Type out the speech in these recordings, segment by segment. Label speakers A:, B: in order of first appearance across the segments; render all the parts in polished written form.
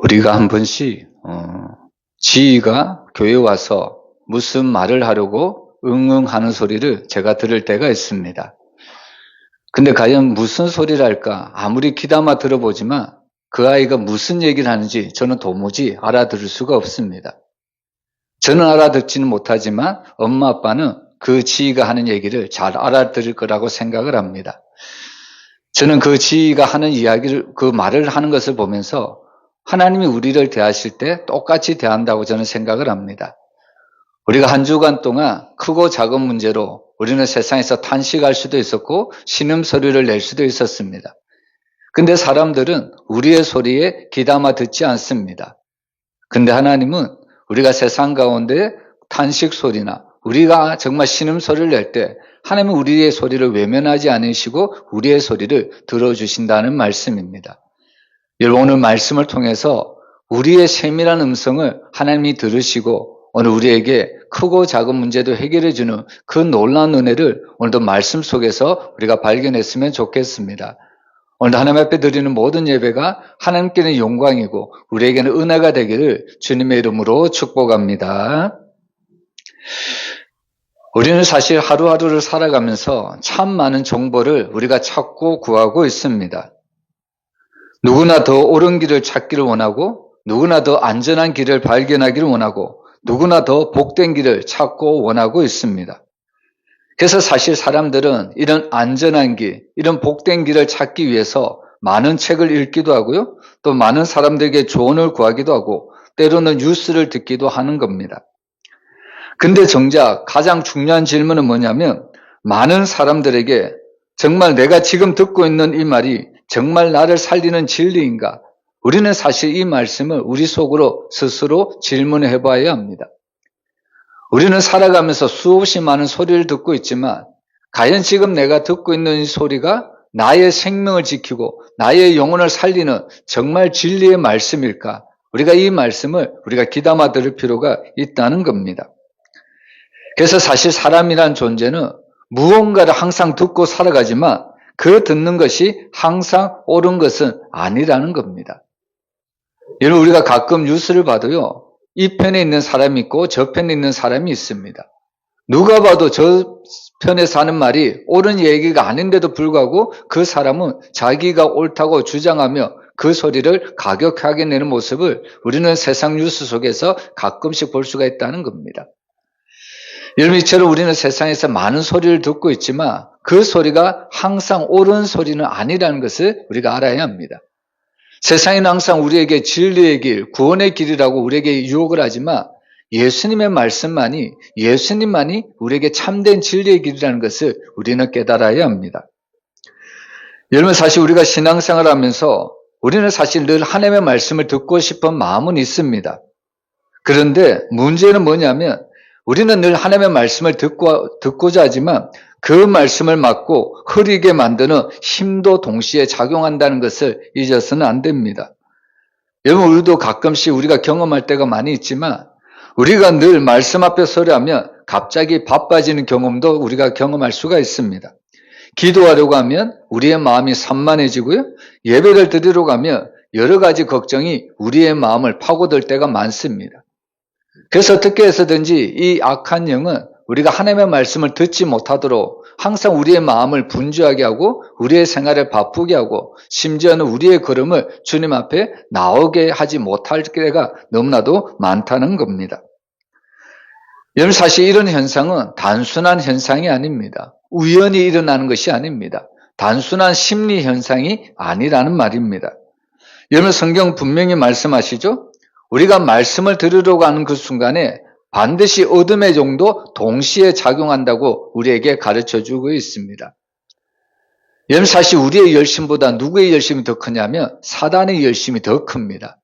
A: 우리가 한 번씩 지희가 교회 와서 무슨 말을 하려고 응응하는 소리를 제가 들을 때가 있습니다. 근데 과연 무슨 소리를 할까 아무리 귀담아 들어보지만 그 아이가 무슨 얘기를 하는지 저는 도무지 알아들을 수가 없습니다. 저는 알아듣지는 못하지만 엄마 아빠는 그 지희가 하는 얘기를 잘 알아들을 거라고 생각을 합니다. 저는 그 지희가 하는 이야기를, 그 말을 하는 것을 보면서 하나님이 우리를 대하실 때 똑같이 대한다고 저는 생각을 합니다. 우리가 한 주간 동안 크고 작은 문제로 우리는 세상에서 탄식할 수도 있었고 신음소리를 낼 수도 있었습니다. 근데 사람들은 우리의 소리에 귀담아 듣지 않습니다. 근데 하나님은 우리가 세상 가운데 탄식 소리나 우리가 정말 신음소리를 낼 때 하나님은 우리의 소리를 외면하지 않으시고 우리의 소리를 들어주신다는 말씀입니다. 여러분, 오늘 말씀을 통해서 우리의 세밀한 음성을 하나님이 들으시고 오늘 우리에게 크고 작은 문제도 해결해주는 그 놀라운 은혜를 오늘도 말씀 속에서 우리가 발견했으면 좋겠습니다. 오늘 하나님 앞에 드리는 모든 예배가 하나님께는 영광이고 우리에게는 은혜가 되기를 주님의 이름으로 축복합니다. 우리는 사실 하루하루를 살아가면서 참 많은 정보를 우리가 찾고 구하고 있습니다. 누구나 더 옳은 길을 찾기를 원하고 누구나 더 안전한 길을 발견하기를 원하고 누구나 더 복된 길을 찾고 원하고 있습니다. 그래서 사실 사람들은 이런 안전한 길, 이런 복된 길을 찾기 위해서 많은 책을 읽기도 하고요. 또 많은 사람들에게 조언을 구하기도 하고 때로는 뉴스를 듣기도 하는 겁니다. 근데 정작 가장 중요한 질문은 뭐냐면 많은 사람들에게 정말 내가 지금 듣고 있는 이 말이 정말 나를 살리는 진리인가? 우리는 사실 이 말씀을 우리 속으로 스스로 질문해 봐야 합니다. 우리는 살아가면서 수없이 많은 소리를 듣고 있지만 과연 지금 내가 듣고 있는 이 소리가 나의 생명을 지키고 나의 영혼을 살리는 정말 진리의 말씀일까? 우리가 이 말씀을 우리가 귀담아 들을 필요가 있다는 겁니다. 그래서 사실 사람이란 존재는 무언가를 항상 듣고 살아가지만 그 듣는 것이 항상 옳은 것은 아니라는 겁니다. 여러분, 우리가 가끔 뉴스를 봐도요, 이 편에 있는 사람이 있고 저 편에 있는 사람이 있습니다. 누가 봐도 저 편에서 하는 말이 옳은 얘기가 아닌데도 불구하고 그 사람은 자기가 옳다고 주장하며 그 소리를 가격하게 내는 모습을 우리는 세상 뉴스 속에서 가끔씩 볼 수가 있다는 겁니다. 여러분, 이처럼 우리는 세상에서 많은 소리를 듣고 있지만 그 소리가 항상 옳은 소리는 아니라는 것을 우리가 알아야 합니다. 세상에는 항상 우리에게 진리의 길, 구원의 길이라고 우리에게 유혹을 하지만 예수님의 말씀만이, 예수님만이 우리에게 참된 진리의 길이라는 것을 우리는 깨달아야 합니다. 여러분, 사실 우리가 신앙생활을 하면서 우리는 사실 늘 하나님의 말씀을 듣고 싶은 마음은 있습니다. 그런데 문제는 뭐냐면 우리는 늘 하나님의 말씀을 듣고자 하지만 그 말씀을 막고 흐리게 만드는 힘도 동시에 작용한다는 것을 잊어서는 안 됩니다. 여러분, 우리도 가끔씩 우리가 경험할 때가 많이 있지만 우리가 늘 말씀 앞에 서려하면 갑자기 바빠지는 경험도 우리가 경험할 수가 있습니다. 기도하려고 하면 우리의 마음이 산만해지고요. 예배를 드리려고 하면 여러 가지 걱정이 우리의 마음을 파고들 때가 많습니다. 그래서 어떻게 해서든지 이 악한 영은 우리가 하나님의 말씀을 듣지 못하도록 항상 우리의 마음을 분주하게 하고 우리의 생활을 바쁘게 하고 심지어는 우리의 걸음을 주님 앞에 나오게 하지 못할 때가 너무나도 많다는 겁니다. 여러분, 사실 이런 현상은 단순한 현상이 아닙니다. 우연히 일어나는 것이 아닙니다. 단순한 심리 현상이 아니라는 말입니다. 여러분, 성경 분명히 말씀하시죠? 우리가 말씀을 들으려고 하는 그 순간에 반드시 어둠의 종도 동시에 작용한다고 우리에게 가르쳐주고 있습니다. 여러분, 사실 우리의 열심보다 누구의 열심이 더 크냐면 사단의 열심이 더 큽니다.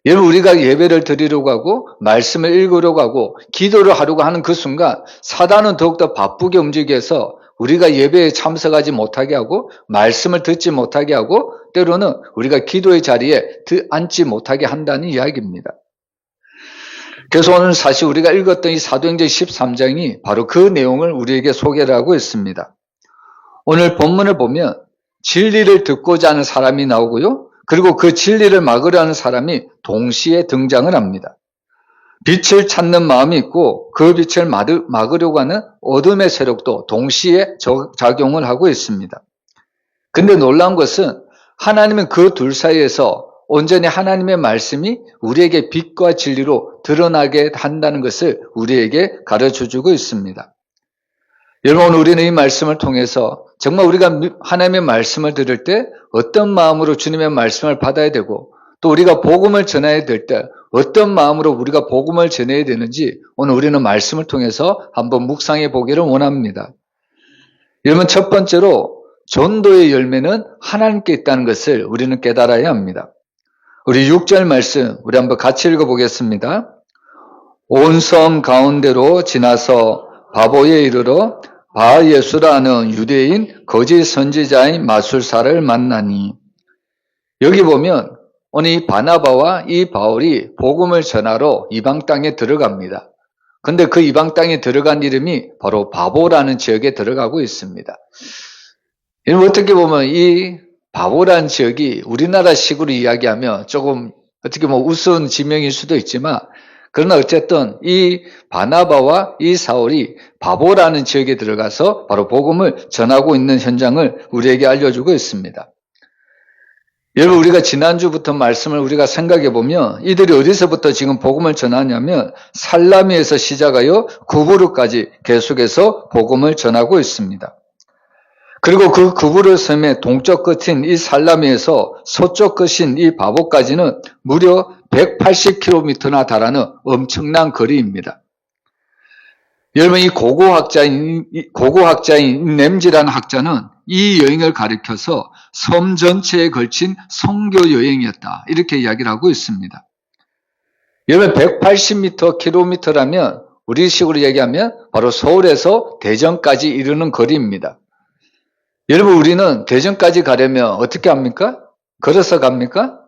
A: 여러분, 우리가 예배를 드리려고 하고 말씀을 읽으려고 하고 기도를 하려고 하는 그 순간 사단은 더욱더 바쁘게 움직여서 우리가 예배에 참석하지 못하게 하고 말씀을 듣지 못하게 하고 때로는 우리가 기도의 자리에 앉지 못하게 한다는 이야기입니다. 그래서 오늘 사실 우리가 읽었던 이 사도행전 13장이 바로 그 내용을 우리에게 소개를 하고 있습니다. 오늘 본문을 보면 진리를 듣고자 하는 사람이 나오고요. 그리고 그 진리를 막으려 하는 사람이 동시에 등장을 합니다. 빛을 찾는 마음이 있고 그 빛을 막으려고 하는 어둠의 세력도 동시에 작용을 하고 있습니다. 근데 놀라운 것은 하나님은 그 둘 사이에서 온전히 하나님의 말씀이 우리에게 빛과 진리로 드러나게 한다는 것을 우리에게 가르쳐주고 있습니다. 여러분, 우리는 이 말씀을 통해서 정말 우리가 하나님의 말씀을 들을 때 어떤 마음으로 주님의 말씀을 받아야 되고 또 우리가 복음을 전해야 될 때 어떤 마음으로 우리가 복음을 전해야 되는지 오늘 우리는 말씀을 통해서 한번 묵상해 보기를 원합니다. 여러분, 첫 번째로 전도의 열매는 하나님께 있다는 것을 우리는 깨달아야 합니다. 우리 6절 말씀 우리 한번 같이 읽어보겠습니다. 온 섬 가운데로 지나서 바보에 이르러 바예수라는 유대인 거짓 선지자인 마술사를 만나니. 여기 보면 오늘 이 바나바와 이 바울이 복음을 전하러 이방 땅에 들어갑니다. 근데 그 이방 땅에 들어간 이름이 바로 바보라는 지역에 들어가고 있습니다. 여러분, 어떻게 보면 이 바보라는 지역이 우리나라 식으로 이야기하면 조금 어떻게 보면 우스운 지명일 수도 있지만 그러나 어쨌든 이 바나바와 이 사울이 바보라는 지역에 들어가서 바로 복음을 전하고 있는 현장을 우리에게 알려주고 있습니다. 여러분, 우리가 지난주부터 말씀을 우리가 생각해 보면 이들이 어디서부터 지금 복음을 전하냐면 살라미에서 시작하여 구부르까지 계속해서 복음을 전하고 있습니다. 그리고 그 구부르 섬의 동쪽 끝인 이 살라미에서 서쪽 끝인 이 바보까지는 무려 180km나 달하는 엄청난 거리입니다. 여러분, 이 고고학자인 렘지라는 학자는 이 여행을 가리켜서 섬 전체에 걸친 선교 여행이었다, 이렇게 이야기를 하고 있습니다. 여러분, 180km라면 우리식으로 얘기하면 바로 서울에서 대전까지 이르는 거리입니다. 여러분, 우리는 대전까지 가려면 어떻게 합니까? 걸어서 갑니까?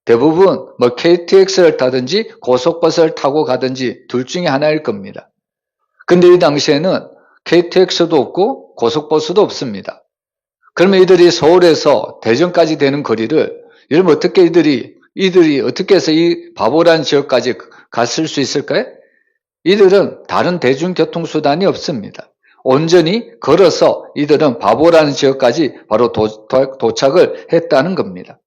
A: 대부분 뭐 KTX를 타든지 고속버스를 타고 가든지 둘 중에 하나일 겁니다. 근데 이 당시에는 KTX도 없고 고속버스도 없습니다. 그러면 이들이 서울에서 대전까지 되는 거리를 여러분 어떻게 이들이 어떻게 해서 이 바보라는 지역까지 갔을 수 있을까요? 이들은 다른 대중교통수단이 없습니다. 온전히 걸어서 이들은 바보라는 지역까지 바로 도착을 했다는 겁니다.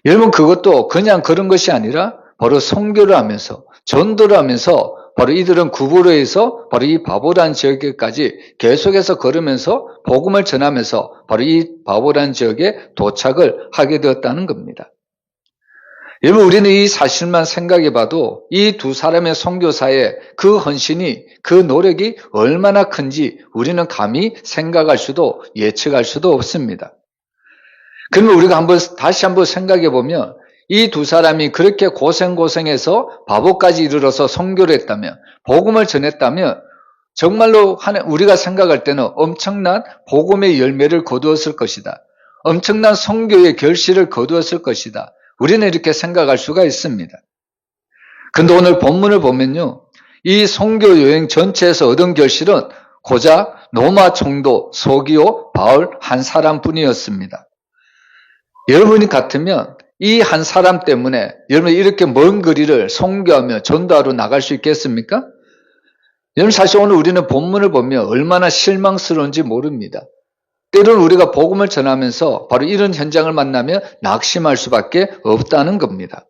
A: 여러분, 그것도 그냥 그런 것이 아니라 바로 선교를 하면서 전도를 하면서 바로 이들은 구부로에서 바로 이 바보라는 지역까지 계속해서 걸으면서 복음을 전하면서 바로 이 바보라는 지역에 도착을 하게 되었다는 겁니다. 여러분, 우리는 이 사실만 생각해 봐도 이 두 사람의 선교사의 그 헌신이, 그 노력이 얼마나 큰지 우리는 감히 생각할 수도 예측할 수도 없습니다. 그러면 우리가 다시 한번 생각해 보면 이 두 사람이 그렇게 고생해서 바보까지 이르러서 선교를 했다면, 복음을 전했다면 정말로 우리가 생각할 때는 엄청난 복음의 열매를 거두었을 것이다. 엄청난 선교의 결실을 거두었을 것이다. 우리는 이렇게 생각할 수가 있습니다. 근데 오늘 본문을 보면요, 이 선교 여행 전체에서 얻은 결실은 고작 로마 총독 서기오 바울 한 사람뿐이었습니다. 여러분이 같으면 이 한 사람 때문에 여러분이 이렇게 먼 거리를 선교하며 전도하러 나갈 수 있겠습니까? 여러분, 사실 오늘 우리는 본문을 보면 얼마나 실망스러운지 모릅니다. 때로는 우리가 복음을 전하면서 바로 이런 현장을 만나면 낙심할 수밖에 없다는 겁니다.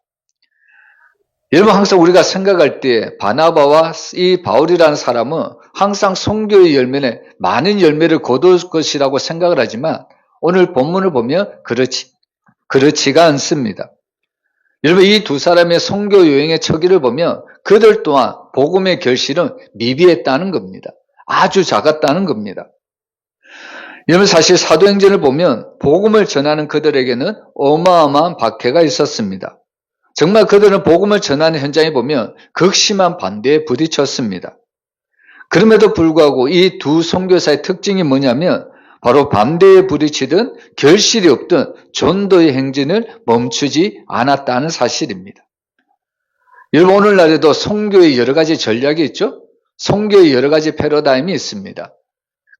A: 여러분, 항상 우리가 생각할 때 바나바와 이 바울이라는 사람은 항상 선교의 열매는 많은 열매를 거둘 것이라고 생각을 하지만 오늘 본문을 보면 그렇지가 않습니다. 여러분, 이 두 사람의 선교 여행의 처기를 보면 그들 또한 복음의 결실은 미비했다는 겁니다. 아주 작았다는 겁니다. 여러분, 사실 사도행전을 보면 복음을 전하는 그들에게는 어마어마한 박해가 있었습니다. 정말 그들은 복음을 전하는 현장에 보면 극심한 반대에 부딪혔습니다. 그럼에도 불구하고 이 두 선교사의 특징이 뭐냐면 바로 반대에 부딪히든 결실이 없든 전도의 행진을 멈추지 않았다는 사실입니다. 여러분, 오늘날에도 선교의 여러 가지 전략이 있죠? 선교의 여러 가지 패러다임이 있습니다.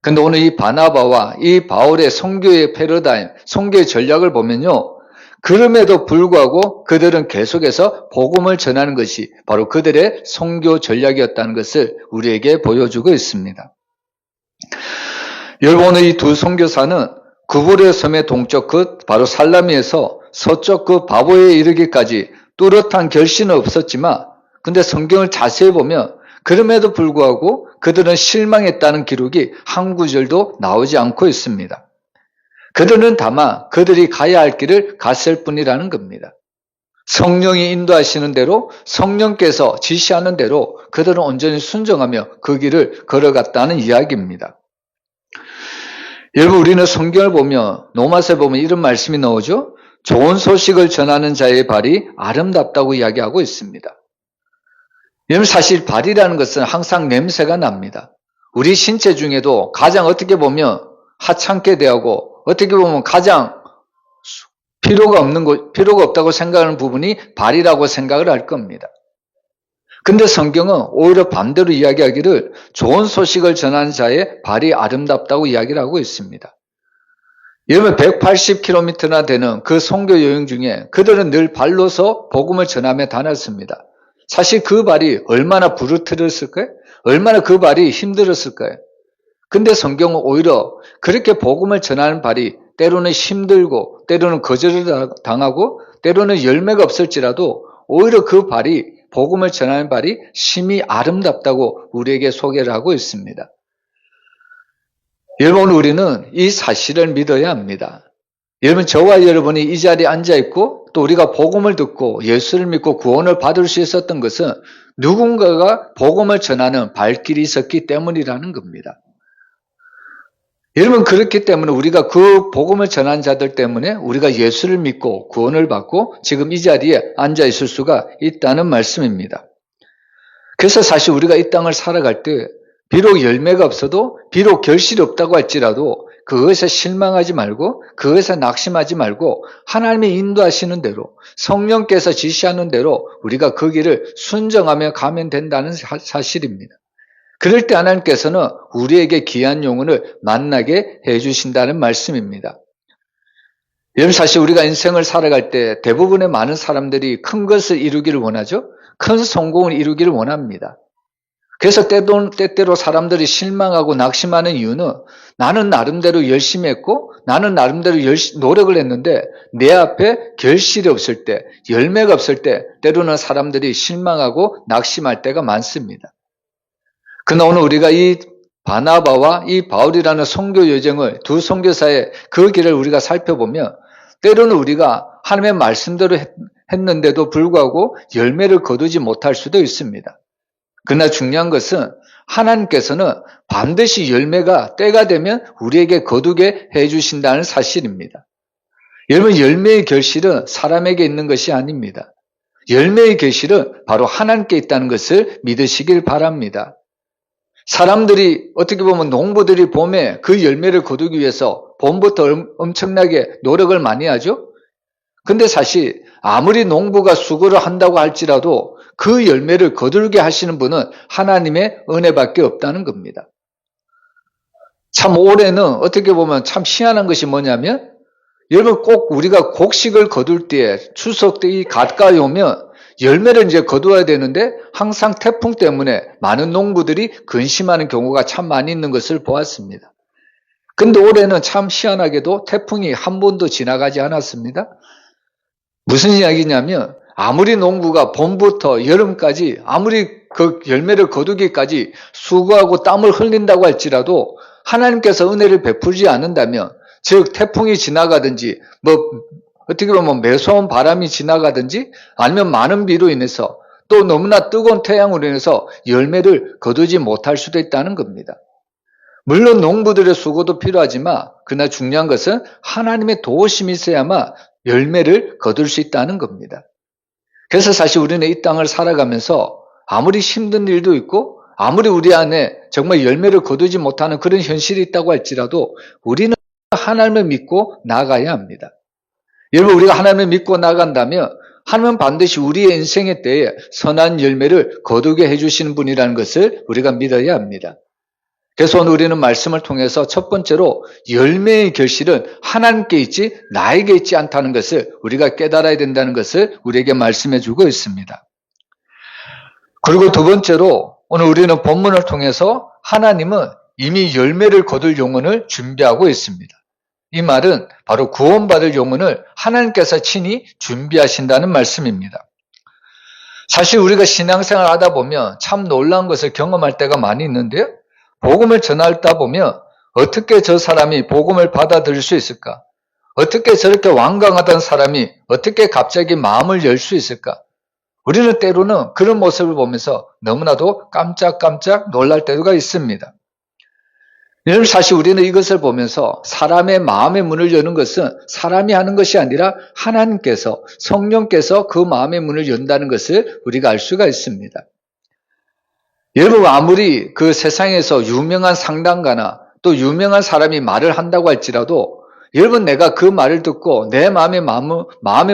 A: 근데 오늘 이 바나바와 이 바울의 선교의 패러다임, 선교의 전략을 보면요, 그럼에도 불구하고 그들은 계속해서 복음을 전하는 것이 바로 그들의 선교 전략이었다는 것을 우리에게 보여주고 있습니다. 여러분, 오늘 이 두 선교사는 구브레 섬의 동쪽 끝 바로 살라미에서 서쪽 끝 바보에 이르기까지 뚜렷한 결신은 없었지만, 근데 성경을 자세히 보면 그럼에도 불구하고 그들은 실망했다는 기록이 한 구절도 나오지 않고 있습니다. 그들은 다만 그들이 가야 할 길을 갔을 뿐이라는 겁니다. 성령이 인도하시는 대로, 성령께서 지시하는 대로 그들은 온전히 순종하며 그 길을 걸어갔다는 이야기입니다. 여러분, 우리는 성경을 보면, 로마서에 보면 이런 말씀이 나오죠. 좋은 소식을 전하는 자의 발이 아름답다고 이야기하고 있습니다. 여러분, 사실 발이라는 것은 항상 냄새가 납니다. 우리 신체 중에도 가장 어떻게 보면 하찮게 대하고 어떻게 보면 가장 필요가 없다고 생각하는 부분이 발이라고 생각을 할 겁니다. 근데 성경은 오히려 반대로 이야기하기를 좋은 소식을 전하는 자의 발이 아름답다고 이야기를 하고 있습니다. 여러분, 180km나 되는 그 선교 여행 중에 그들은 늘 발로서 복음을 전하며 다녔습니다. 사실 그 발이 얼마나 부르트렸을까요? 얼마나 그 발이 힘들었을까요? 근데 성경은 오히려 그렇게 복음을 전하는 발이 때로는 힘들고 때로는 거절을 당하고 때로는 열매가 없을지라도 오히려 그 발이, 복음을 전하는 발이 심히 아름답다고 우리에게 소개를 하고 있습니다. 여러분, 우리는 이 사실을 믿어야 합니다. 여러분, 저와 여러분이 이 자리에 앉아있고 또 우리가 복음을 듣고 예수를 믿고 구원을 받을 수 있었던 것은 누군가가 복음을 전하는 발길이 있었기 때문이라는 겁니다. 여러분, 그렇기 때문에 우리가 그 복음을 전한 자들 때문에 우리가 예수를 믿고 구원을 받고 지금 이 자리에 앉아 있을 수가 있다는 말씀입니다. 그래서 사실 우리가 이 땅을 살아갈 때 비록 열매가 없어도, 비록 결실이 없다고 할지라도 그것에 실망하지 말고, 그것에 낙심하지 말고 하나님이 인도하시는 대로, 성령께서 지시하는 대로 우리가 그 길을 순정하며 가면 된다는 사실입니다. 그럴 때 하나님께서는 우리에게 귀한 영혼을 만나게 해주신다는 말씀입니다. 여러분, 사실 우리가 인생을 살아갈 때 대부분의 많은 사람들이 큰 것을 이루기를 원하죠. 큰 성공을 이루기를 원합니다. 그래서 때때로 사람들이 실망하고 낙심하는 이유는 나는 나름대로 열심히 했고 나는 나름대로 노력을 했는데 내 앞에 결실이 없을 때, 열매가 없을 때 때로는 사람들이 실망하고 낙심할 때가 많습니다. 그러나 오늘 우리가 이 바나바와 이 바울이라는 선교 여정을, 두 선교사의 그 길을 우리가 살펴보면 때로는 우리가 하나님의 말씀대로 했는데도 불구하고 열매를 거두지 못할 수도 있습니다. 그러나 중요한 것은 하나님께서는 반드시 열매가 때가 되면 우리에게 거두게 해주신다는 사실입니다. 여러분, 열매의 결실은 사람에게 있는 것이 아닙니다. 열매의 결실은 바로 하나님께 있다는 것을 믿으시길 바랍니다. 사람들이, 어떻게 보면 농부들이 봄에 그 열매를 거두기 위해서 봄부터 엄청나게 노력을 많이 하죠. 근데 사실 아무리 농부가 수고를 한다고 할지라도 그 열매를 거두게 하시는 분은 하나님의 은혜밖에 없다는 겁니다. 참 올해는 어떻게 보면 참 희한한 것이 뭐냐면, 여러분, 꼭 우리가 곡식을 거둘 때에 추석 때 가까이 오면 열매를 이제 거두어야 되는데 항상 태풍 때문에 많은 농부들이 근심하는 경우가 참 많이 있는 것을 보았습니다. 근데 올해는 참 희한하게도 태풍이 한 번도 지나가지 않았습니다. 무슨 이야기냐면, 아무리 농부가 봄부터 여름까지 아무리 그 열매를 거두기까지 수고하고 땀을 흘린다고 할지라도 하나님께서 은혜를 베풀지 않는다면, 즉 태풍이 지나가든지 어떻게 보면 매서운 바람이 지나가든지 아니면 많은 비로 인해서 또 너무나 뜨거운 태양으로 인해서 열매를 거두지 못할 수도 있다는 겁니다. 물론 농부들의 수고도 필요하지만 그러나 중요한 것은 하나님의 도우심이 있어야만 열매를 거둘 수 있다는 겁니다. 그래서 사실 우리는 이 땅을 살아가면서 아무리 힘든 일도 있고 아무리 우리 안에 정말 열매를 거두지 못하는 그런 현실이 있다고 할지라도 우리는 하나님을 믿고 나가야 합니다. 여러분, 우리가 하나님을 믿고 나간다면 하나님은 반드시 우리의 인생의 때에 선한 열매를 거두게 해주시는 분이라는 것을 우리가 믿어야 합니다. 그래서 오늘 우리는 말씀을 통해서 첫 번째로 열매의 결실은 하나님께 있지 나에게 있지 않다는 것을 우리가 깨달아야 된다는 것을 우리에게 말씀해 주고 있습니다. 그리고 두 번째로 오늘 우리는 본문을 통해서 하나님은 이미 열매를 거둘 영혼을 준비하고 있습니다. 이 말은 바로 구원받을 영혼을 하나님께서 친히 준비하신다는 말씀입니다. 사실 우리가 신앙생활 하다 보면 참 놀라운 것을 경험할 때가 많이 있는데요. 복음을 전하다 보면 어떻게 저 사람이 복음을 받아들일 수 있을까? 어떻게 저렇게 완강하던 사람이 어떻게 갑자기 마음을 열 수 있을까? 우리는 때로는 그런 모습을 보면서 너무나도 깜짝깜짝 놀랄 때가 있습니다. 여러분, 사실 우리는 이것을 보면서 사람의 마음의 문을 여는 것은 사람이 하는 것이 아니라 하나님께서, 성령께서 그 마음의 문을 연다는 것을 우리가 알 수가 있습니다. 여러분, 아무리 그 세상에서 유명한 상담가나 또 유명한 사람이 말을 한다고 할지라도 여러분, 내가 그 말을 듣고 내 마음의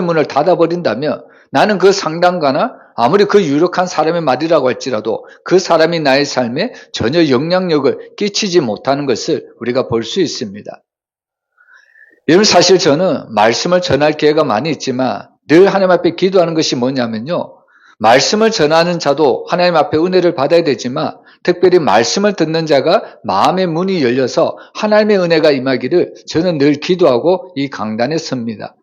A: 문을 닫아버린다면 나는 그 상담가나 아무리 그 유력한 사람의 말이라고 할지라도 그 사람이 나의 삶에 전혀 영향력을 끼치지 못하는 것을 우리가 볼 수 있습니다. 여러분, 사실 저는 말씀을 전할 기회가 많이 있지만 늘 하나님 앞에 기도하는 것이 뭐냐면요. 말씀을 전하는 자도 하나님 앞에 은혜를 받아야 되지만 특별히 말씀을 듣는 자가 마음의 문이 열려서 하나님의 은혜가 임하기를 저는 늘 기도하고 이 강단에 섭니다.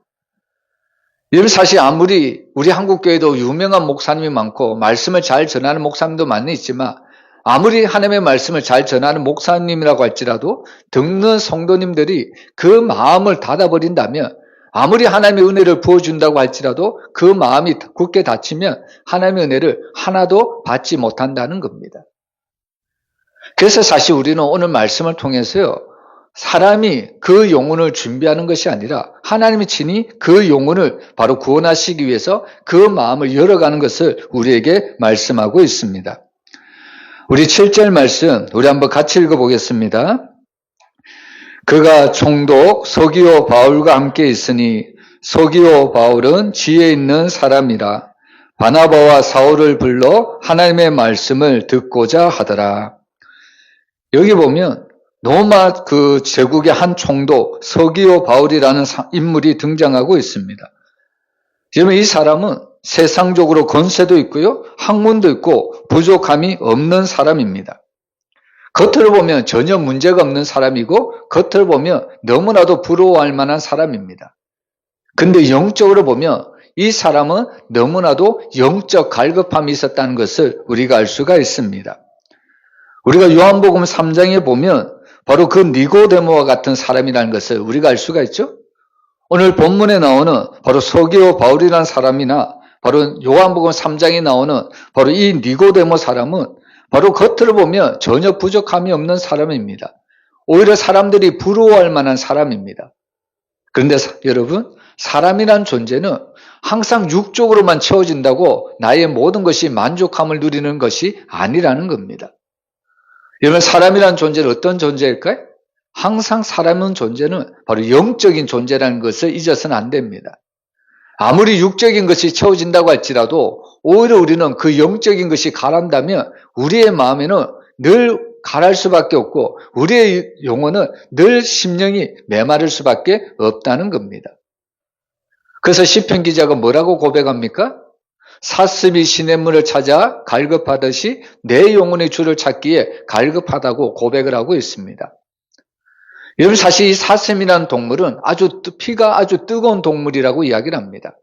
A: 여러분, 사실 아무리 우리 한국교회도 유명한 목사님이 많고 말씀을 잘 전하는 목사님도 많이 있지만 아무리 하나님의 말씀을 잘 전하는 목사님이라고 할지라도 듣는 성도님들이 그 마음을 닫아버린다면 아무리 하나님의 은혜를 부어준다고 할지라도 그 마음이 굳게 닫히면 하나님의 은혜를 하나도 받지 못한다는 겁니다. 그래서 사실 우리는 오늘 말씀을 통해서요. 사람이 그 영혼을 준비하는 것이 아니라 하나님이 친히 그 영혼을 바로 구원하시기 위해서 그 마음을 열어가는 것을 우리에게 말씀하고 있습니다. 우리 7절 말씀 우리 한번 같이 읽어보겠습니다. 그가 총독 서기오 바울과 함께 있으니 서기오 바울은 지혜 있는 사람이라 바나바와 사울을 불러 하나님의 말씀을 듣고자 하더라. 여기 보면 로마 그 제국의 한 총독 서기오 바울이라는 인물이 등장하고 있습니다. 여러분, 이 사람은 세상적으로 권세도 있고요, 학문도 있고 부족함이 없는 사람입니다. 겉으로 보면 전혀 문제가 없는 사람이고 겉으로 보면 너무나도 부러워할 만한 사람입니다. 근데 영적으로 보면 이 사람은 너무나도 영적 갈급함이 있었다는 것을 우리가 알 수가 있습니다. 우리가 요한복음 3장에 보면 바로 그 니고데모와 같은 사람이라는 것을 우리가 알 수가 있죠. 오늘 본문에 나오는 바로 서기오 바울이라는 사람이나 바로 요한복음 3장에 나오는 바로 이 니고데모 사람은 바로 겉으로 보면 전혀 부족함이 없는 사람입니다. 오히려 사람들이 부러워할 만한 사람입니다. 그런데 여러분, 사람이란 존재는 항상 육적으로만 채워진다고 나의 모든 것이 만족함을 누리는 것이 아니라는 겁니다. 여러분, 사람이란 존재는 어떤 존재일까요? 항상 사람은 존재는 바로 영적인 존재라는 것을 잊어서는 안 됩니다. 아무리 육적인 것이 채워진다고 할지라도 오히려 우리는 그 영적인 것이 가란다면 우리의 마음에는 늘 가랄 수밖에 없고 우리의 영혼은 늘 심령이 메마를 수밖에 없다는 겁니다. 그래서 시편 기자가 뭐라고 고백합니까? 사슴이 시냇물을 찾아 갈급하듯이 내 영혼의 주를 찾기에 갈급하다고 고백을 하고 있습니다. 여러분, 사실 이 사슴이라는 동물은 피가 아주 뜨거운 동물이라고 이야기를 합니다.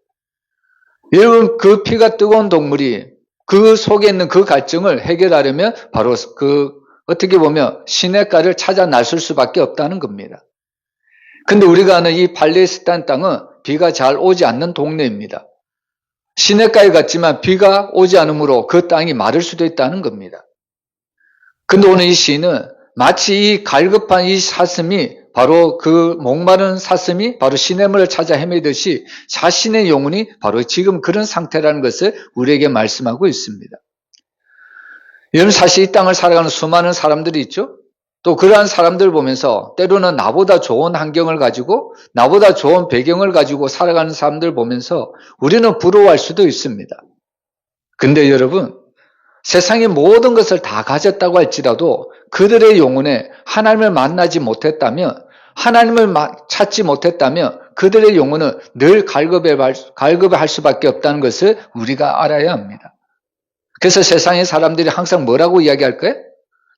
A: 여러분, 그 피가 뜨거운 동물이 그 속에 있는 그 갈증을 해결하려면 바로 어떻게 보면 시냇가를 찾아 나설 수밖에 없다는 겁니다. 근데 우리가 아는 이 팔레스타인 땅은 비가 잘 오지 않는 동네입니다. 시냇가에 갔지만 비가 오지 않으므로 그 땅이 마를 수도 있다는 겁니다. 근데 오늘 이 시인은 마치 이 갈급한 이 사슴이 바로 그 목마른 사슴이 바로 시냇물을 찾아 헤매듯이 자신의 영혼이 바로 지금 그런 상태라는 것을 우리에게 말씀하고 있습니다. 여러분, 사실 이 땅을 살아가는 수많은 사람들이 있죠. 또 그러한 사람들을 보면서 때로는 나보다 좋은 환경을 가지고 나보다 좋은 배경을 가지고 살아가는 사람들을 보면서 우리는 부러워할 수도 있습니다. 근데 여러분, 세상의 모든 것을 다 가졌다고 할지라도 그들의 영혼에 하나님을 만나지 못했다면, 하나님을 찾지 못했다면 그들의 영혼은 늘 갈급할 수밖에 없다는 것을 우리가 알아야 합니다. 그래서 세상의 사람들이 항상 뭐라고 이야기할까요?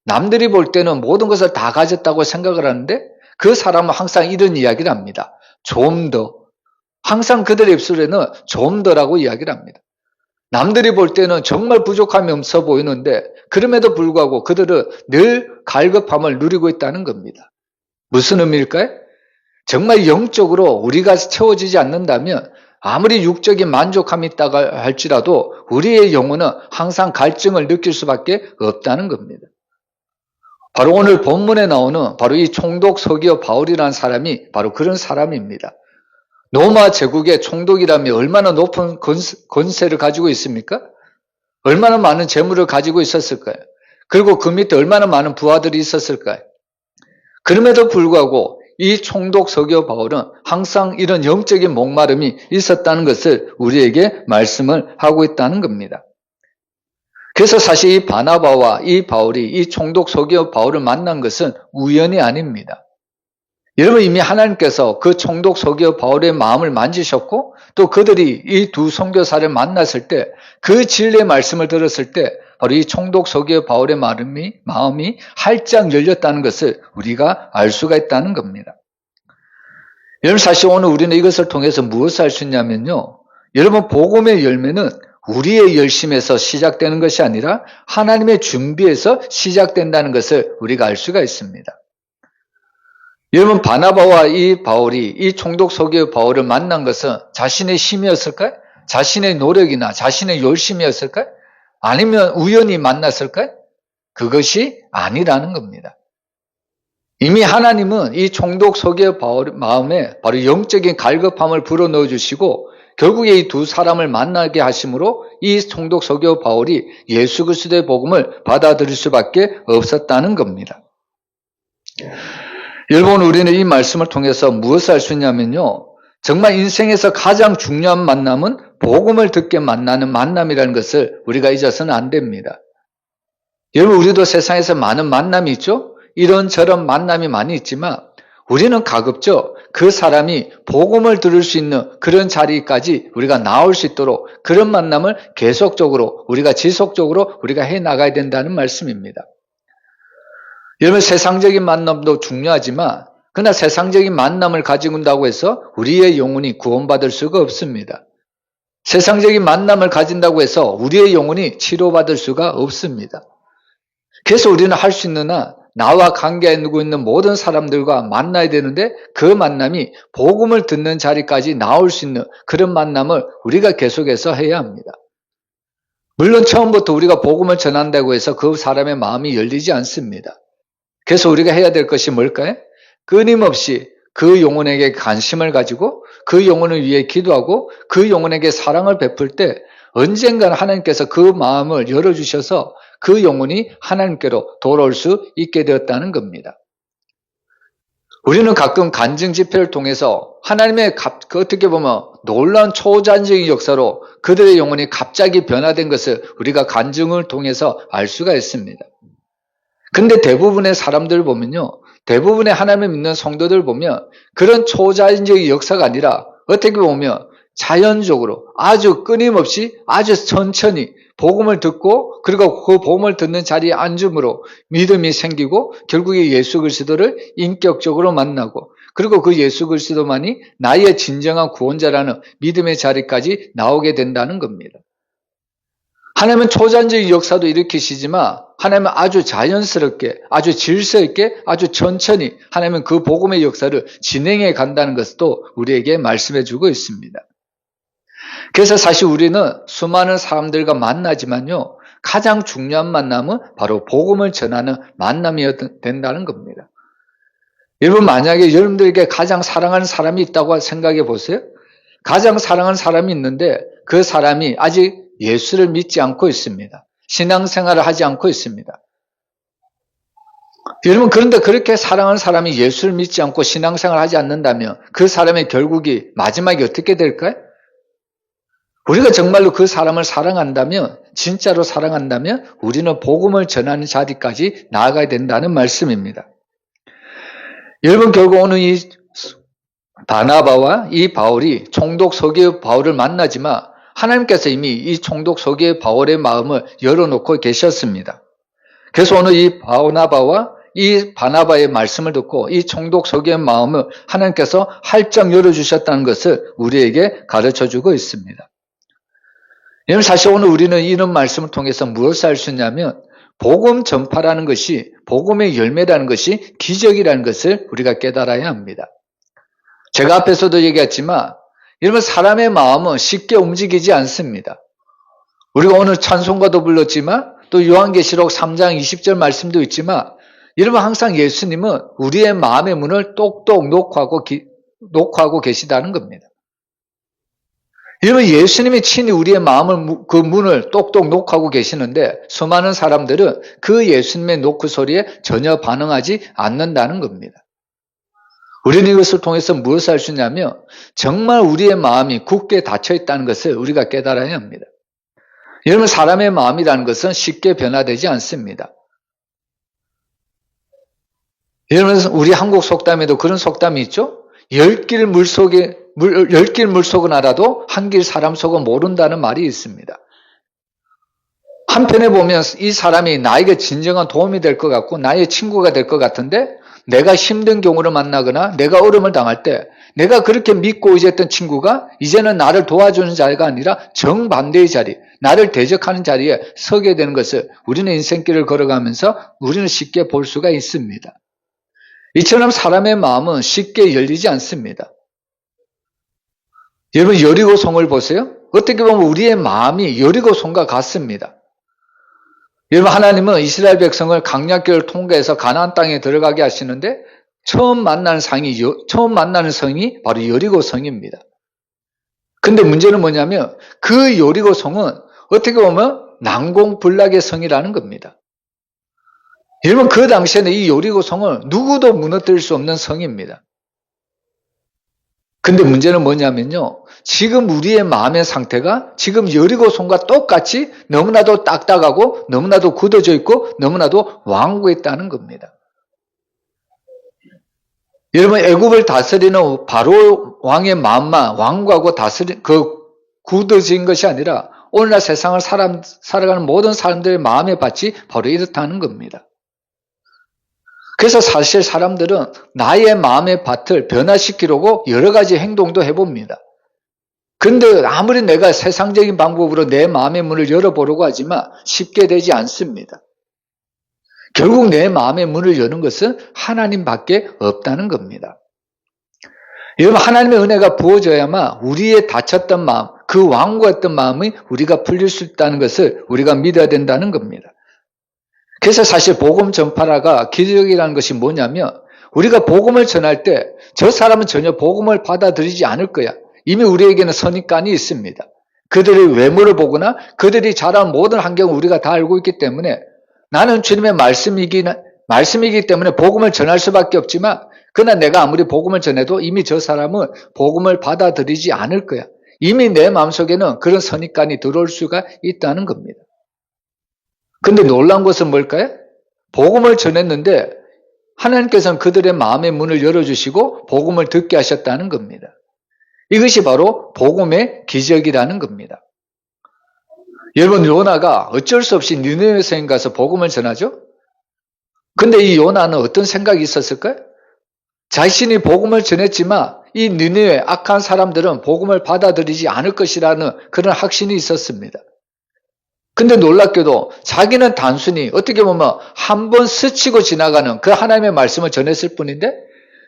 A: 남들이 볼 때는 모든 것을 다 가졌다고 생각을 하는데 그 사람은 항상 이런 이야기를 합니다. 좀 더. 항상 그들의 입술에는 좀 더라고 이야기를 합니다. 남들이 볼 때는 정말 부족함이 없어 보이는데 그럼에도 불구하고 그들은 늘 갈급함을 누리고 있다는 겁니다. 무슨 의미일까요? 정말 영적으로 우리가 채워지지 않는다면 아무리 육적인 만족함이 있다고 할지라도 우리의 영혼은 항상 갈증을 느낄 수밖에 없다는 겁니다. 바로 오늘 본문에 나오는 바로 이 총독 서기오 바울이라는 사람이 바로 그런 사람입니다. 로마 제국의 총독이라면 얼마나 높은 권세를 가지고 있습니까? 얼마나 많은 재물을 가지고 있었을까요? 그리고 그 밑에 얼마나 많은 부하들이 있었을까요? 그럼에도 불구하고 이 총독 서기오 바울은 항상 이런 영적인 목마름이 있었다는 것을 우리에게 말씀을 하고 있다는 겁니다. 그래서 사실 이 바나바와 이 바울이 이 총독 서기오 바울을 만난 것은 우연이 아닙니다. 여러분, 이미 하나님께서 그 총독 서기오 바울의 마음을 만지셨고 또 그들이 이 두 선교사를 만났을 때 그 진리의 말씀을 들었을 때 바로 이 총독 서기오 바울의 마음이 활짝 열렸다는 것을 우리가 알 수가 있다는 겁니다. 여러분, 사실 오늘 우리는 이것을 통해서 무엇을 알 수 있냐면요, 여러분, 복음의 열매는 우리의 열심에서 시작되는 것이 아니라 하나님의 준비에서 시작된다는 것을 우리가 알 수가 있습니다. 여러분, 바나바와 이 바울이 이 총독 서기오 바울을 만난 것은 자신의 힘이었을까요? 자신의 노력이나 자신의 열심이었을까요? 아니면 우연히 만났을까요? 그것이 아니라는 겁니다. 이미 하나님은 이 총독 서기오 바울 마음에 바로 영적인 갈급함을 불어넣어 주시고 결국에 이 두 사람을 만나게 하심으로 이 총독 서기오 바울이 예수 그리스도의 복음을 받아들일 수밖에 없었다는 겁니다. 여러분, 우리는 이 말씀을 통해서 무엇을 알 수 있냐면요, 정말 인생에서 가장 중요한 만남은 복음을 듣게 만나는 만남이라는 것을 우리가 잊어서는 안 됩니다. 여러분, 우리도 세상에서 많은 만남이 있죠? 이런저런 만남이 많이 있지만 우리는 가급적 그 사람이 복음을 들을 수 있는 그런 자리까지 우리가 나올 수 있도록 그런 만남을 계속적으로 우리가 지속적으로 우리가 해나가야 된다는 말씀입니다. 여러분, 세상적인 만남도 중요하지만 그러나 세상적인 만남을 가지고 온다고 해서 우리의 영혼이 구원받을 수가 없습니다. 세상적인 만남을 가진다고 해서 우리의 영혼이 치료받을 수가 없습니다. 그래서 우리는 할 수 있는 한 나와 관계하고 있는 모든 사람들과 만나야 되는데 그 만남이 복음을 듣는 자리까지 나올 수 있는 그런 만남을 우리가 계속해서 해야 합니다. 물론 처음부터 우리가 복음을 전한다고 해서 그 사람의 마음이 열리지 않습니다. 그래서 우리가 해야 될 것이 뭘까요? 끊임없이 그 영혼에게 관심을 가지고 그 영혼을 위해 기도하고 그 영혼에게 사랑을 베풀 때 언젠가는 하나님께서 그 마음을 열어주셔서 그 영혼이 하나님께로 돌아올 수 있게 되었다는 겁니다. 우리는 가끔 간증 집회를 통해서 하나님의 어떻게 보면 놀라운 초자연적인 역사로 그들의 영혼이 갑자기 변화된 것을 우리가 간증을 통해서 알 수가 있습니다. 근데 대부분의 사람들을 보면요, 대부분의 하나님을 믿는 성도들 보면 그런 초자연적인 역사가 아니라 어떻게 보면 자연적으로 아주 끊임없이 아주 천천히 복음을 듣고 그리고 그 복음을 듣는 자리에 앉음으로 믿음이 생기고 결국에 예수 그리스도를 인격적으로 만나고 그리고 그 예수 그리스도만이 나의 진정한 구원자라는 믿음의 자리까지 나오게 된다는 겁니다. 하나님은 초자연적인 역사도 일으키시지만 하나님은 아주 자연스럽게 아주 질서 있게 아주 천천히 하나님은 그 복음의 역사를 진행해 간다는 것도 우리에게 말씀해 주고 있습니다. 그래서 사실 우리는 수많은 사람들과 만나지만요, 가장 중요한 만남은 바로 복음을 전하는 만남이어야 된다는 겁니다. 여러분, 만약에 여러분들에게 가장 사랑하는 사람이 있다고 생각해 보세요. 가장 사랑하는 사람이 있는데 그 사람이 아직 예수를 믿지 않고 있습니다. 신앙생활을 하지 않고 있습니다. 여러분, 그런데 그렇게 사랑하는 사람이 예수를 믿지 않고 신앙생활을 하지 않는다면 그 사람의 결국이 마지막이 어떻게 될까요? 우리가 정말로 그 사람을 사랑한다면, 진짜로 사랑한다면 우리는 복음을 전하는 자리까지 나아가야 된다는 말씀입니다. 여러분, 결국 오늘 이 바나바와 이 바울이 총독 서기의 바울을 만나지만 하나님께서 이미 이 총독 서기의 바울의 마음을 열어놓고 계셨습니다. 그래서 오늘 이 바나바와 이 바나바의 말씀을 듣고 이 총독 서기의 마음을 하나님께서 활짝 열어주셨다는 것을 우리에게 가르쳐주고 있습니다. 여러분, 사실 오늘 우리는 이런 말씀을 통해서 무엇을 알 수 있냐면 복음 전파라는 것이, 복음의 열매라는 것이 기적이라는 것을 우리가 깨달아야 합니다. 제가 앞에서도 얘기했지만 여러분, 사람의 마음은 쉽게 움직이지 않습니다. 우리가 오늘 찬송가도 불렀지만 또 요한계시록 3장 20절 말씀도 있지만 여러분, 항상 예수님은 우리의 마음의 문을 똑똑 녹화하고 계시다는 겁니다. 여러분, 예수님이 친히 우리의 마음을, 그 문을 똑똑 녹화하고 계시는데 수많은 사람들은 그 예수님의 노크 소리에 전혀 반응하지 않는다는 겁니다. 우리는 이것을 통해서 무엇을 할 수 있냐면 정말 우리의 마음이 굳게 닫혀 있다는 것을 우리가 깨달아야 합니다. 여러분, 사람의 마음이라는 것은 쉽게 변화되지 않습니다. 여러분, 우리 한국 속담에도 그런 속담이 있죠? 10길 물속은 알아도 한 길 사람 속은 모른다는 말이 있습니다. 한편에 보면 이 사람이 나에게 진정한 도움이 될 것 같고 나의 친구가 될 것 같은데 내가 힘든 경우를 만나거나 내가 어려움을 당할 때 내가 그렇게 믿고 의지했던 친구가 이제는 나를 도와주는 자리가 아니라 정반대의 자리, 나를 대적하는 자리에 서게 되는 것을 우리는 인생길을 걸어가면서 우리는 쉽게 볼 수가 있습니다. 이처럼 사람의 마음은 쉽게 열리지 않습니다. 여러분, 여리고성을 보세요. 어떻게 보면 우리의 마음이 여리고성과 같습니다. 여러분, 하나님은 이스라엘 백성을 강약길을 통과해서 가나안 땅에 들어가게 하시는데 처음 만나는 성이 바로 여리고성입니다. 근데 문제는 뭐냐면 그 여리고성은 어떻게 보면 난공불락의 성이라는 겁니다. 여러분, 그 당시에는 이 여리고성을 누구도 무너뜨릴 수 없는 성입니다. 근데 문제는 뭐냐면요, 지금 우리의 마음의 상태가 지금 여리고성과 똑같이 너무나도 딱딱하고 너무나도 굳어져 있고 너무나도 완고했다는 겁니다. 여러분, 애굽을 다스리는 바로 왕의 마음만 완고하고 굳어진 것이 아니라 오늘날 세상을 살아가는 모든 사람들의 마음의 밭이 바로 이렇다는 겁니다. 그래서 사실 사람들은 나의 마음의 밭을 변화시키려고 여러 가지 행동도 해봅니다. 그런데 아무리 내가 세상적인 방법으로 내 마음의 문을 열어보려고 하지만 쉽게 되지 않습니다. 결국 내 마음의 문을 여는 것은 하나님밖에 없다는 겁니다. 여러분, 하나님의 은혜가 부어져야만 우리의 닫혔던 마음, 그 완고했던 마음이 우리가 풀릴 수 있다는 것을 우리가 믿어야 된다는 겁니다. 그래서 사실 복음 전파라가 기적이라는 것이 뭐냐면 우리가 복음을 전할 때 저 사람은 전혀 복음을 받아들이지 않을 거야. 이미 우리에게는 선입관이 있습니다. 그들의 외모를 보거나 그들이 자란 모든 환경을 우리가 다 알고 있기 때문에 나는 주님의 말씀이기 때문에 복음을 전할 수밖에 없지만 그러나 내가 아무리 복음을 전해도 이미 저 사람은 복음을 받아들이지 않을 거야. 이미 내 마음속에는 그런 선입관이 들어올 수가 있다는 겁니다. 근데 놀라운 것은 뭘까요? 복음을 전했는데 하나님께서는 그들의 마음의 문을 열어주시고 복음을 듣게 하셨다는 겁니다. 이것이 바로 복음의 기적이라는 겁니다. 여러분, 요나가 어쩔 수 없이 니느웨 성에 가서 복음을 전하죠? 근데 이 요나는 어떤 생각이 있었을까요? 자신이 복음을 전했지만 이 니느웨 악한 사람들은 복음을 받아들이지 않을 것이라는 그런 확신이 있었습니다. 근데 놀랍게도 자기는 단순히 어떻게 보면 한 번 스치고 지나가는 그 하나님의 말씀을 전했을 뿐인데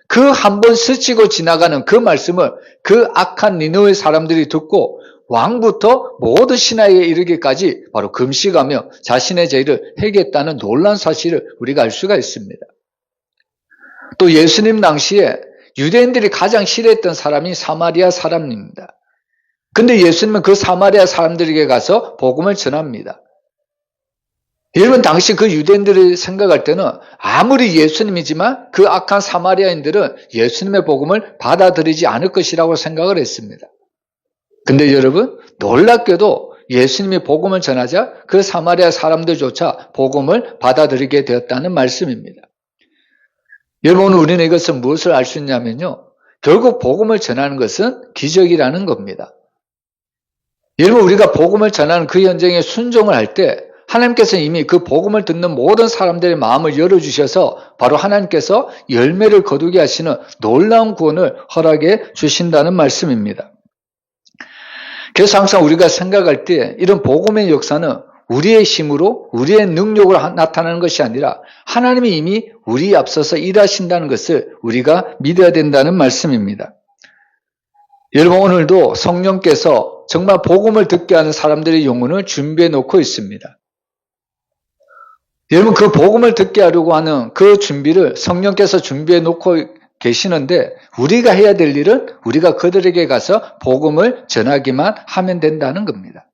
A: 그 한 번 스치고 지나가는 그 말씀을 그 악한 니느웨 사람들이 듣고 왕부터 모든 신하에 이르기까지 바로 금식하며 자신의 죄를 회개했다는 놀라운 사실을 우리가 알 수가 있습니다. 또 예수님 당시에 유대인들이 가장 싫어했던 사람이 사마리아 사람입니다. 근데 예수님은 그 사마리아 사람들에게 가서 복음을 전합니다. 여러분, 당시 그 유대인들이 생각할 때는 아무리 예수님이지만 그 악한 사마리아인들은 예수님의 복음을 받아들이지 않을 것이라고 생각을 했습니다. 근데 여러분, 놀랍게도 예수님이 복음을 전하자 그 사마리아 사람들조차 복음을 받아들이게 되었다는 말씀입니다. 여러분, 우리는 이것을 무엇을 알 수 있냐면요. 결국 복음을 전하는 것은 기적이라는 겁니다. 여러분, 우리가 복음을 전하는 그 현장에 순종을 할 때 하나님께서 이미 그 복음을 듣는 모든 사람들의 마음을 열어주셔서 바로 하나님께서 열매를 거두게 하시는 놀라운 구원을 허락해 주신다는 말씀입니다. 그래서 항상 우리가 생각할 때 이런 복음의 역사는 우리의 힘으로 우리의 능력으로 나타나는 것이 아니라 하나님이 이미 우리 앞서서 일하신다는 것을 우리가 믿어야 된다는 말씀입니다. 여러분, 오늘도 성령께서 정말 복음을 듣게 하는 사람들의 영혼을 준비해 놓고 있습니다. 여러분, 그 복음을 듣게 하려고 하는 그 준비를 성령께서 준비해 놓고 계시는데 우리가 해야 될 일은 우리가 그들에게 가서 복음을 전하기만 하면 된다는 겁니다.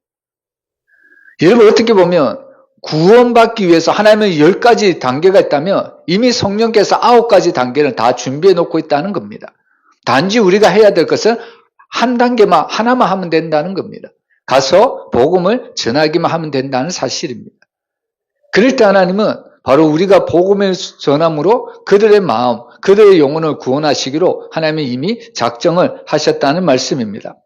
A: 여러분, 어떻게 보면 구원받기 위해서 하나님의 10가지 단계가 있다면 이미 성령께서 9가지 단계를 다 준비해 놓고 있다는 겁니다. 단지 우리가 해야 될 것은 한 단계만 하나만 하면 된다는 겁니다. 가서 복음을 전하기만 하면 된다는 사실입니다. 그럴 때 하나님은 바로 우리가 복음을 전함으로 그들의 마음, 그들의 영혼을 구원하시기로 하나님이 이미 작정을 하셨다는 말씀입니다.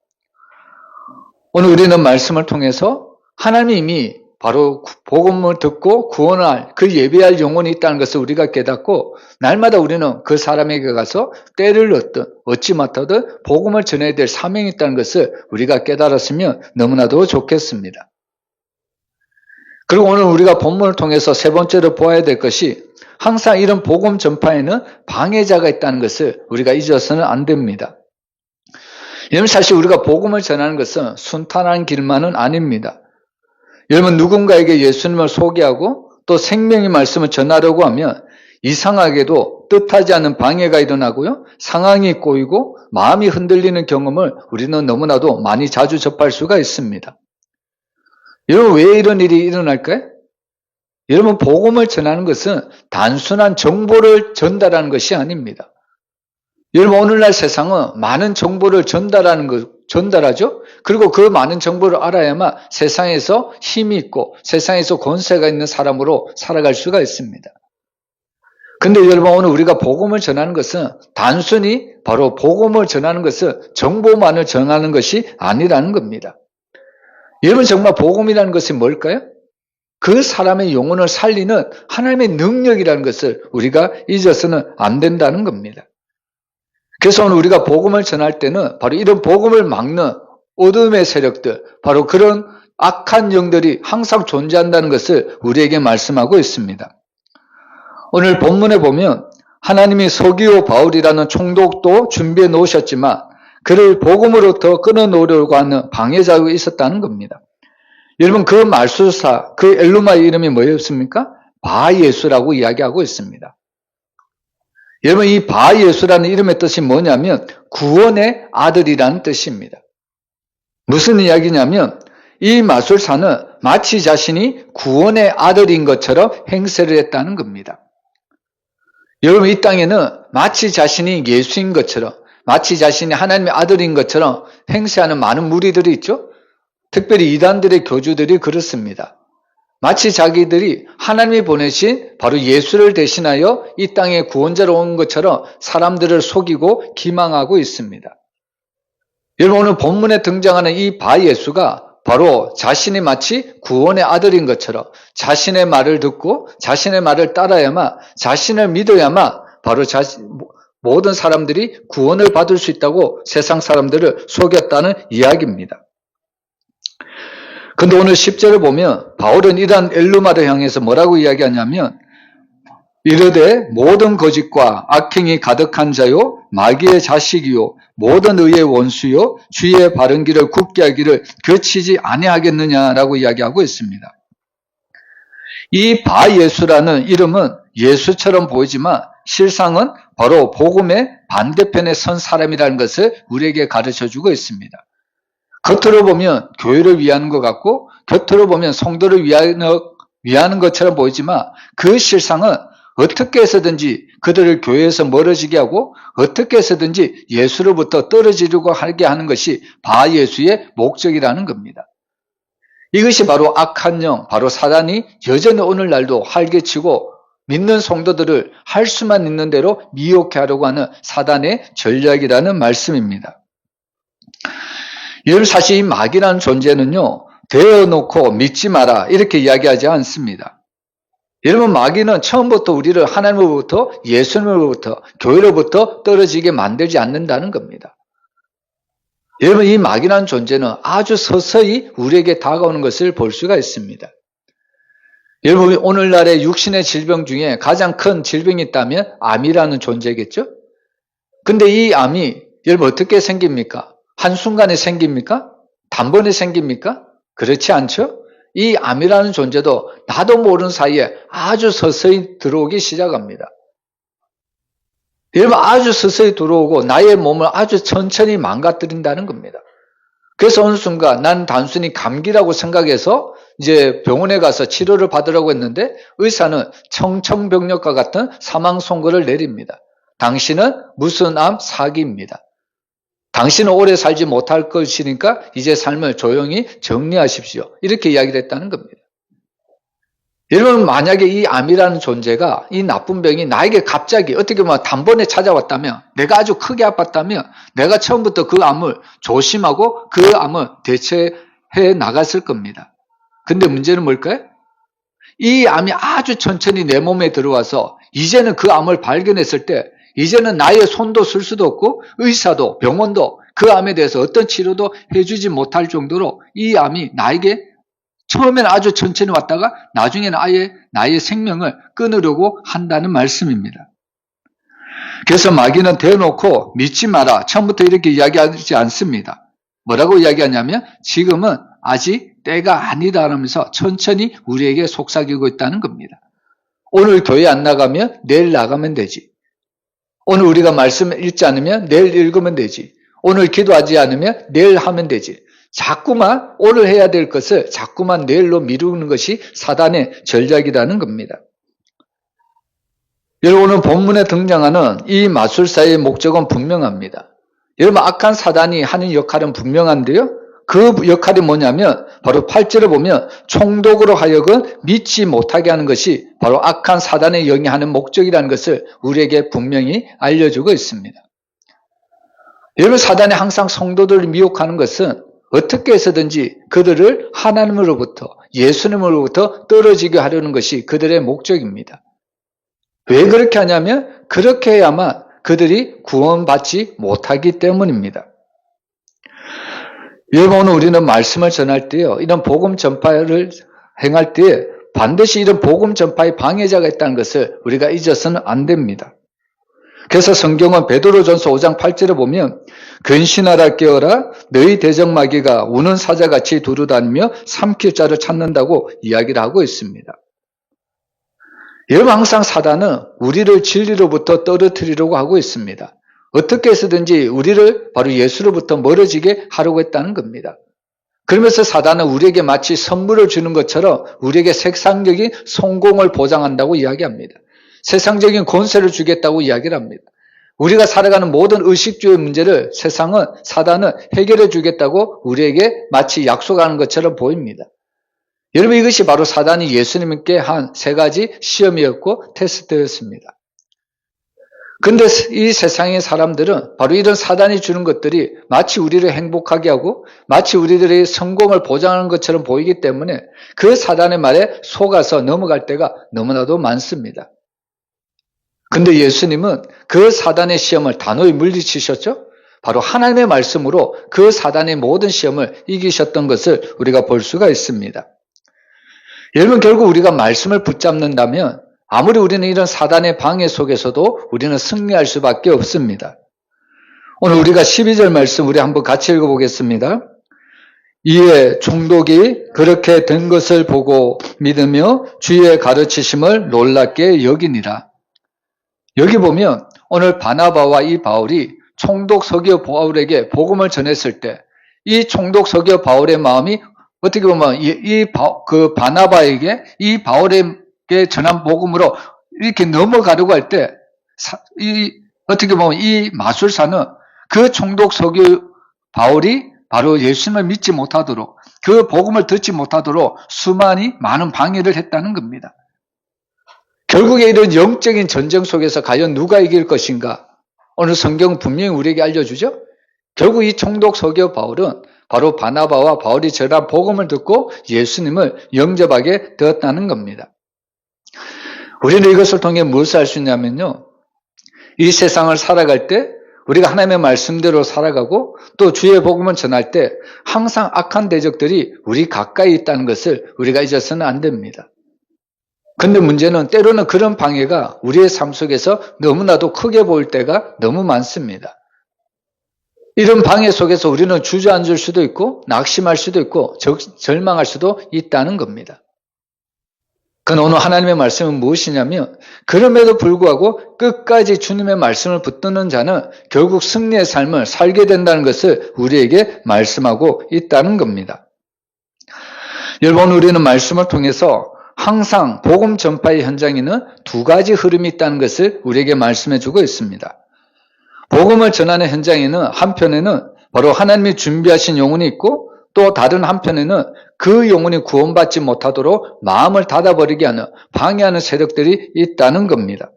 A: 오늘 우리는 말씀을 통해서 하나님이 이미 바로 복음을 듣고 구원할 그 예배할 영혼이 있다는 것을 우리가 깨닫고 날마다 우리는 그 사람에게 가서 때를 얻지 못하든 복음을 전해야 될 사명이 있다는 것을 우리가 깨달았으면 너무나도 좋겠습니다. 그리고 오늘 우리가 본문을 통해서 세 번째로 보아야 될 것이 항상 이런 복음 전파에는 방해자가 있다는 것을 우리가 잊어서는 안 됩니다. 여러분, 사실 우리가 복음을 전하는 것은 순탄한 길만은 아닙니다. 여러분, 누군가에게 예수님을 소개하고 또 생명의 말씀을 전하려고 하면 이상하게도 뜻하지 않은 방해가 일어나고요. 상황이 꼬이고 마음이 흔들리는 경험을 우리는 너무나도 많이 자주 접할 수가 있습니다. 여러분, 왜 이런 일이 일어날까요? 여러분, 복음을 전하는 것은 단순한 정보를 전달하는 것이 아닙니다. 여러분, 오늘날 세상은 많은 정보를 전달하죠? 그리고 그 많은 정보를 알아야만 세상에서 힘이 있고 세상에서 권세가 있는 사람으로 살아갈 수가 있습니다. 근데 여러분, 오늘 우리가 복음을 전하는 것은 단순히 바로 복음을 전하는 것은 정보만을 전하는 것이 아니라는 겁니다. 여러분, 정말 복음이라는 것이 뭘까요? 그 사람의 영혼을 살리는 하나님의 능력이라는 것을 우리가 잊어서는 안 된다는 겁니다. 그래서 오늘 우리가 복음을 전할 때는 바로 이런 복음을 막는 어둠의 세력들, 바로 그런 악한 영들이 항상 존재한다는 것을 우리에게 말씀하고 있습니다. 오늘 본문에 보면 하나님이 서기오 바울이라는 총독도 준비해 놓으셨지만 그를 복음으로부터 끊어놓으려고 하는 방해자가 있었다는 겁니다. 여러분, 그 말술사, 그 엘루마의 이름이 뭐였습니까? 바예수라고 이야기하고 있습니다. 여러분, 이 바예수라는 이름의 뜻이 뭐냐면 구원의 아들이라는 뜻입니다. 무슨 이야기냐면 이 마술사는 마치 자신이 구원의 아들인 것처럼 행세를 했다는 겁니다. 여러분, 이 땅에는 마치 자신이 예수인 것처럼, 마치 자신이 하나님의 아들인 것처럼 행세하는 많은 무리들이 있죠. 특별히 이단들의 교주들이 그렇습니다. 마치 자기들이 하나님이 보내신 바로 예수를 대신하여 이 땅에 구원자로 온 것처럼 사람들을 속이고 기망하고 있습니다. 여러분, 오늘 본문에 등장하는 이 바예수가 바로 자신이 마치 구원의 아들인 것처럼 자신의 말을 듣고 자신의 말을 따라야만, 자신을 믿어야만 바로 모든 사람들이 구원을 받을 수 있다고 세상 사람들을 속였다는 이야기입니다. 근데 오늘 10절을 보면 바울은 이러한 엘루마를 향해서 뭐라고 이야기하냐면 이르되 모든 거짓과 악행이 가득한 자요 마귀의 자식이요 모든 의의 원수요 주의 바른 길을 굳게 하기를 거치지 아니하겠느냐라고 이야기하고 있습니다. 이 바예수라는 이름은 예수처럼 보이지만 실상은 바로 복음의 반대편에 선 사람이라는 것을 우리에게 가르쳐주고 있습니다. 겉으로 보면 교회를 위하는 것 같고 겉으로 보면 성도를 위하는 것처럼 보이지만 그 실상은 어떻게 해서든지 그들을 교회에서 멀어지게 하고 어떻게 해서든지 예수로부터 떨어지려고 하게 하는 것이 바예수의 목적이라는 겁니다. 이것이 바로 악한 영, 바로 사단이 여전히 오늘날도 활개치고 믿는 성도들을 할 수만 있는 대로 미혹해 하려고 하는 사단의 전략이라는 말씀입니다. 여러분, 사실 이 마귀라는 존재는요, 대어놓고 믿지 마라 이렇게 이야기하지 않습니다. 여러분, 마귀는 처음부터 우리를 하나님으로부터, 예수님으로부터, 교회로부터 떨어지게 만들지 않는다는 겁니다. 여러분, 이 마귀라는 존재는 아주 서서히 우리에게 다가오는 것을 볼 수가 있습니다. 여러분, 오늘날의 육신의 질병 중에 가장 큰 질병이 있다면 암이라는 존재겠죠? 근데 이 암이 여러분 어떻게 생깁니까? 한순간에 생깁니까? 단번에 생깁니까? 그렇지 않죠? 이 암이라는 존재도 나도 모르는 사이에 아주 서서히 들어오기 시작합니다. 여러분, 아주 서서히 들어오고 나의 몸을 아주 천천히 망가뜨린다는 겁니다. 그래서 어느 순간 난 단순히 감기라고 생각해서 이제 병원에 가서 치료를 받으라고 했는데 의사는 청천벽력과 같은 사망 선고를 내립니다. 당신은 무슨 암? 사기입니다. 당신은 오래 살지 못할 것이니까 이제 삶을 조용히 정리하십시오. 이렇게 이야기를 했다는 겁니다. 여러분, 만약에 이 암이라는 존재가, 이 나쁜 병이 나에게 갑자기 어떻게 보면 단번에 찾아왔다면, 내가 아주 크게 아팠다면 내가 처음부터 그 암을 조심하고 그 암을 대처해 나갔을 겁니다. 근데 문제는 뭘까요? 이 암이 아주 천천히 내 몸에 들어와서 이제는 그 암을 발견했을 때 이제는 나의 손도 쓸 수도 없고 의사도 병원도 그 암에 대해서 어떤 치료도 해주지 못할 정도로 이 암이 나에게 처음에는 아주 천천히 왔다가 나중에는 아예 나의 생명을 끊으려고 한다는 말씀입니다. 그래서 마귀는 대놓고 믿지 마라. 처음부터 이렇게 이야기하지 않습니다. 뭐라고 이야기하냐면 지금은 아직 때가 아니다 하면서 천천히 우리에게 속삭이고 있다는 겁니다. 오늘 교회 안 나가면 내일 나가면 되지. 오늘 우리가 말씀을 읽지 않으면 내일 읽으면 되지. 오늘 기도하지 않으면 내일 하면 되지. 자꾸만 오늘 해야 될 것을 자꾸만 내일로 미루는 것이 사단의 전략이라는 겁니다. 여러분, 오늘 본문에 등장하는 이 마술사의 목적은 분명합니다. 여러분, 악한 사단이 하는 역할은 분명한데요. 그 역할이 뭐냐면 바로 8절을 보면 총독으로 하여금 믿지 못하게 하는 것이 바로 악한 사단의 영이 하는 목적이라는 것을 우리에게 분명히 알려주고 있습니다. 여러분, 사단이 항상 성도들을 미혹하는 것은 어떻게 해서든지 그들을 하나님으로부터, 예수님으로부터 떨어지게 하려는 것이 그들의 목적입니다. 왜 그렇게 하냐면 그렇게 해야만 그들이 구원받지 못하기 때문입니다. 여러분, 오늘 우리는 말씀을 전할 때요, 이런 복음 전파를 행할 때에 반드시 이런 복음 전파의 방해자가 있다는 것을 우리가 잊어서는 안 됩니다. 그래서 성경은 베드로전서 5장 8절에 보면 근신하라 깨어라 너희 대적마귀가 우는 사자같이 두루다니며 삼킬 자를 찾는다고 이야기를 하고 있습니다. 여러분, 항상 사단은 우리를 진리로부터 떨어뜨리려고 하고 있습니다. 어떻게 해서든지 우리를 바로 예수로부터 멀어지게 하려고 했다는 겁니다. 그러면서 사단은 우리에게 마치 선물을 주는 것처럼 우리에게 세상적인 성공을 보장한다고 이야기합니다. 세상적인 권세를 주겠다고 이야기를 합니다. 우리가 살아가는 모든 의식주의 문제를 사단은 해결해 주겠다고 우리에게 마치 약속하는 것처럼 보입니다. 여러분, 이것이 바로 사단이 예수님께 한 세 가지 시험이었고 테스트였습니다. 근데 이 세상의 사람들은 바로 이런 사단이 주는 것들이 마치 우리를 행복하게 하고 마치 우리들의 성공을 보장하는 것처럼 보이기 때문에 그 사단의 말에 속아서 넘어갈 때가 너무나도 많습니다. 근데 예수님은 그 사단의 시험을 단호히 물리치셨죠? 바로 하나님의 말씀으로 그 사단의 모든 시험을 이기셨던 것을 우리가 볼 수가 있습니다. 여러분, 결국 우리가 말씀을 붙잡는다면 아무리 우리는 이런 사단의 방해 속에서도 우리는 승리할 수밖에 없습니다. 오늘 우리가 12절 말씀 우리 한번 같이 읽어보겠습니다. 이에 총독이 그렇게 된 것을 보고 믿으며 주의 가르치심을 놀랍게 여기니라. 여기 보면 오늘 바나바와 이 바울이 총독 서기오 바울에게 복음을 전했을 때 이 총독 서기오 바울의 마음이 어떻게 보면 그 바나바에게 이 바울에게 전한 복음으로 이렇게 넘어가려고 할 때, 어떻게 보면 이 마술사는 그 총독 서기 바울이 바로 예수님을 믿지 못하도록, 그 복음을 듣지 못하도록 많은 방해를 했다는 겁니다. 결국에 이런 영적인 전쟁 속에서 과연 누가 이길 것인가? 오늘 성경은 분명히 우리에게 알려주죠? 결국 이 총독 서기 바울은 바로 바나바와 바울이 전한 복음을 듣고 예수님을 영접하게 되었다는 겁니다. 우리는 이것을 통해 무엇을 할 수 있냐면요, 이 세상을 살아갈 때 우리가 하나님의 말씀대로 살아가고 또 주의 복음을 전할 때 항상 악한 대적들이 우리 가까이 있다는 것을 우리가 잊어서는 안 됩니다. 근데 문제는 때로는 그런 방해가 우리의 삶 속에서 너무나도 크게 보일 때가 너무 많습니다. 이런 방해 속에서 우리는 주저앉을 수도 있고 낙심할 수도 있고 절망할 수도 있다는 겁니다. 그건 오늘 하나님의 말씀은 무엇이냐면, 그럼에도 불구하고 끝까지 주님의 말씀을 붙드는 자는 결국 승리의 삶을 살게 된다는 것을 우리에게 말씀하고 있다는 겁니다. 여러분, 우리는 말씀을 통해서 항상 복음 전파의 현장에는 두 가지 흐름이 있다는 것을 우리에게 말씀해 주고 있습니다. 복음을 전하는 현장에는 한편에는 바로 하나님이 준비하신 영혼이 있고, 또 다른 한편에는 그 영혼이 구원받지 못하도록 마음을 닫아버리게 하는, 방해하는 세력들이 있다는 겁니다.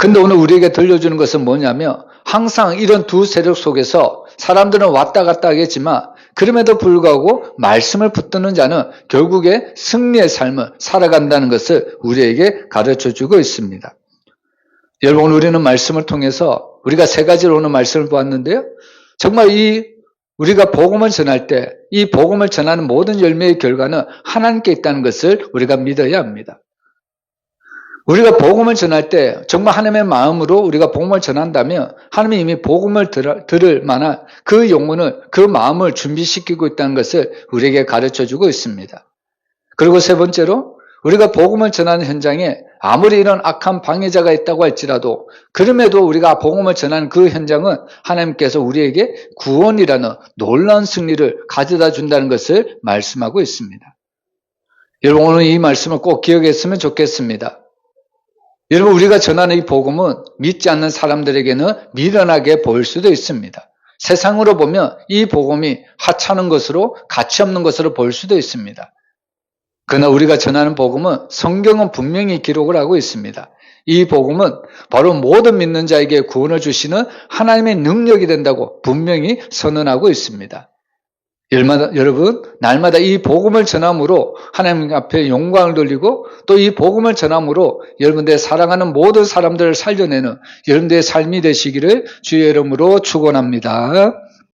A: 근데 오늘 우리에게 들려주는 것은 뭐냐면, 항상 이런 두 세력 속에서 사람들은 왔다 갔다 하겠지만 그럼에도 불구하고 말씀을 붙드는 자는 결국에 승리의 삶을 살아간다는 것을 우리에게 가르쳐주고 있습니다. 여러분, 우리는 말씀을 통해서 우리가 세 가지로 오늘 말씀을 보았는데요, 정말 우리가 복음을 전할 때 이 복음을 전하는 모든 열매의 결과는 하나님께 있다는 것을 우리가 믿어야 합니다. 우리가 복음을 전할 때 정말 하나님의 마음으로 우리가 복음을 전한다면 하나님이 이미 복음을 들을 만한 그 영혼을, 그 마음을 준비시키고 있다는 것을 우리에게 가르쳐주고 있습니다. 그리고 세 번째로, 우리가 복음을 전하는 현장에 아무리 이런 악한 방해자가 있다고 할지라도 그럼에도 우리가 복음을 전하는 그 현장은 하나님께서 우리에게 구원이라는 놀라운 승리를 가져다 준다는 것을 말씀하고 있습니다. 여러분, 오늘 이 말씀을 꼭 기억했으면 좋겠습니다. 여러분, 우리가 전하는 이 복음은 믿지 않는 사람들에게는 미련하게 보일 수도 있습니다. 세상으로 보면 이 복음이 하찮은 것으로, 가치 없는 것으로 보일 수도 있습니다. 그러나 우리가 전하는 복음은 성경은 분명히 기록을 하고 있습니다. 이 복음은 바로 모든 믿는 자에게 구원을 주시는 하나님의 능력이 된다고 분명히 선언하고 있습니다. 여러분, 날마다 이 복음을 전함으로 하나님 앞에 영광을 돌리고 또 이 복음을 전함으로 여러분들의 사랑하는 모든 사람들을 살려내는 여러분들의 삶이 되시기를 주의 이름으로 축원합니다.